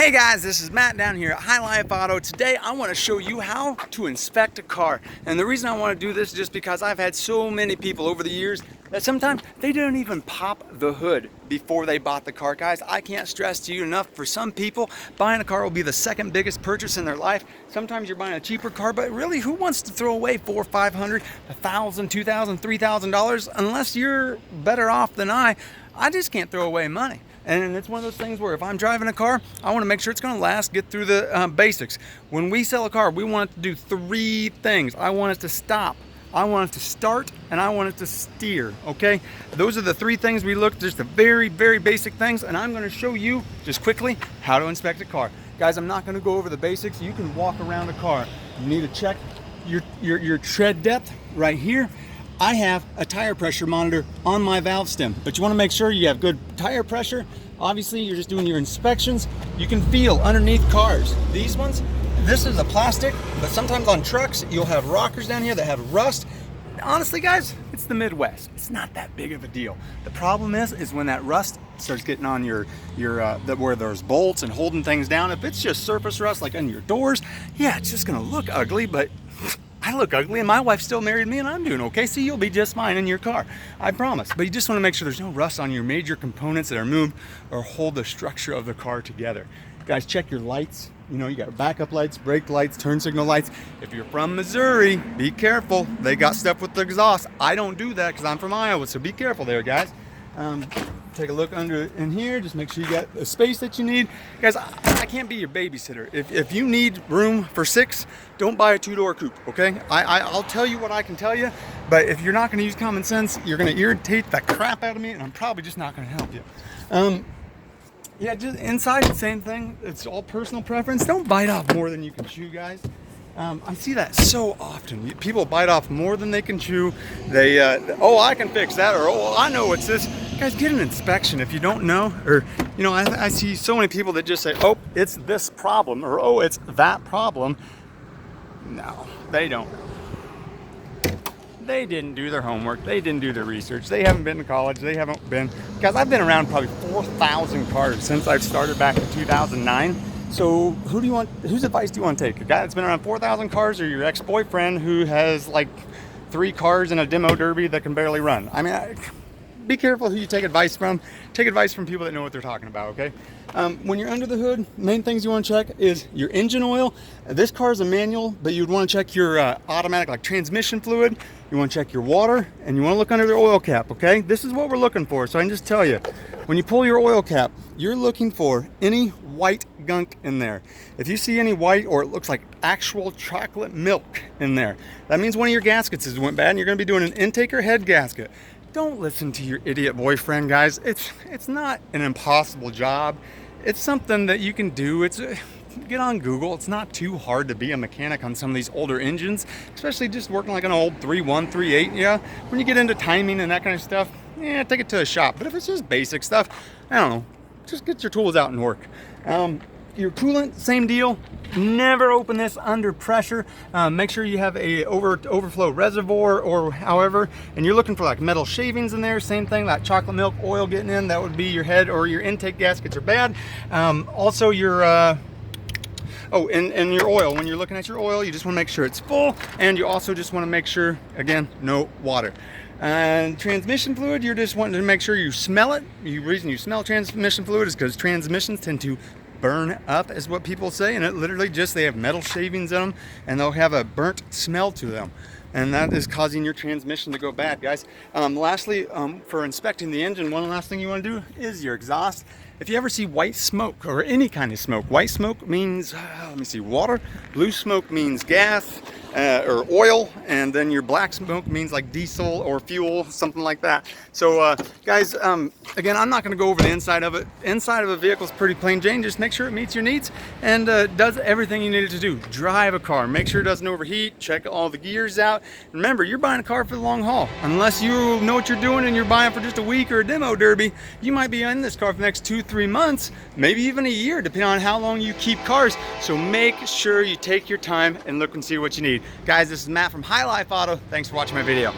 Hey guys, this is Matt down here at High Life Auto. Today I want to show you how to inspect a car. And the reason I want to do this is just because I've had so many people over the years that sometimes they don't even pop the hood before they bought the car. Guys, I can't stress to you enough, for some people, buying a car will be the second biggest purchase in their life. Sometimes you're buying a cheaper car, but really, who wants to throw away $400, $500, $1,000, $2,000, $3,000? Unless you're better off than I just can't throw away money. And it's one of those things where if I'm driving a car, I want to make sure it's going to last, get through the basics. When we sell a car, we want it to do three things. I want it to stop, I want it to start, and I want it to steer, okay? Those are the three things we look, just the very, very basic things, and I'm going to show you just quickly how to inspect a car. Guys, I'm not going to go over the basics. You can walk around a car. You need to check your tread depth right here. I have a tire pressure monitor on my valve stem, but you want to make sure you have good tire pressure. Obviously, you're just doing your inspections. You can feel underneath cars. These ones, this is a plastic, but sometimes on trucks, you'll have rockers down here that have rust. Honestly, guys, it's the Midwest. It's not that big of a deal. The problem is when that rust starts getting on your where there's bolts and holding things down. If it's just surface rust, like on your doors, yeah, it's just gonna look ugly, but I look ugly and my wife still married me and I'm doing okay. See, you'll be just fine in your car, I promise. But you just want to make sure there's no rust on your major components that are moved or hold the structure of the car together. Guys, check your lights. You know, you got backup lights, brake lights, turn signal lights. If you're from Missouri, be careful. They got stuff with the exhaust. I don't do that because I'm from Iowa, so be careful there, guys. Take a look under in here, just make sure you got the space that you need. Guys, I can't be your babysitter. If you need room for 6, don't buy a 2-door coupe, okay? I'll tell you what I can tell you, but if you're not gonna use common sense, you're gonna irritate the crap out of me, and I'm probably just not gonna help you. Yeah, just inside, the same thing. It's all personal preference. Don't bite off more than you can chew, guys. I see that so often. People bite off more than they can chew. They, oh, I can fix that, or oh, I know it's this. Guys, get an inspection if you don't know. Or, you know, I see so many people that just say, oh, it's this problem, or oh, it's that problem. No, they don't know. They didn't do their homework. They didn't do their research. They haven't been to college. They haven't been, guys, I've been around probably 4,000 cars since I've started back in 2009. So whose advice do you want to take? A guy that's been around 4,000 cars, or your ex-boyfriend who has like 3 cars and a demo derby that can barely run? I mean, be careful who you take advice from. Take advice from people that know what they're talking about, okay? When you're under the hood, main things you want to check is your engine oil. This car is a manual, but you'd want to check your automatic, like transmission fluid. You want to check your water, and you want to look under the oil cap, okay? This is what we're looking for. So I can just tell you, when you pull your oil cap, you're looking for any white gunk in there. If you see any white, or it looks like actual chocolate milk in there, that means one of your gaskets has went bad, and you're going to be doing an intake or head gasket. Don't listen to your idiot boyfriend, guys. It's not an impossible job. It's something that you can do. Get on Google. It's not too hard to be a mechanic on some of these older engines, especially just working like an old 3.1, 3.8. Yeah, when you get into timing and that kind of stuff, yeah, take it to a shop. But if it's just basic stuff, I don't know, just get your tools out and work. Your coolant, same deal. Never open this under pressure. Make sure you have a overflow reservoir or however, and you're looking for like metal shavings in there, same thing, that chocolate milk oil getting in, that would be your head or your intake gaskets are bad. Also your, oh, and your oil, when you're looking at your oil, you just wanna make sure it's full, and you also just wanna make sure, again, no water. And transmission fluid, you're just wanting to make sure you smell it. The reason you smell transmission fluid is because transmissions tend to burn up, is what people say, and it literally just, they have metal shavings in them and they'll have a burnt smell to them, and that is causing your transmission to go bad, guys. Lastly, for inspecting the engine, one last thing you want to do is your exhaust. If you ever see white smoke, or any kind of smoke, white smoke means, let me see, water. Blue smoke means gas or oil, and then your black smoke means like diesel or fuel, something like that. So guys, again, I'm not going to go over the inside of it. Inside of a vehicle is pretty plain Jane. Just make sure it meets your needs and does everything you need it to do. Drive a car, make sure it doesn't overheat, check all the gears out. Remember, you're buying a car for the long haul. Unless you know what you're doing and you're buying for just a week or a demo derby, you might be in this car for the next 2-3 months, maybe even a year, depending on how long you keep cars. So make sure you take your time and look and see what you need. Guys, this is Matt from High Life Auto. Thanks for watching my video.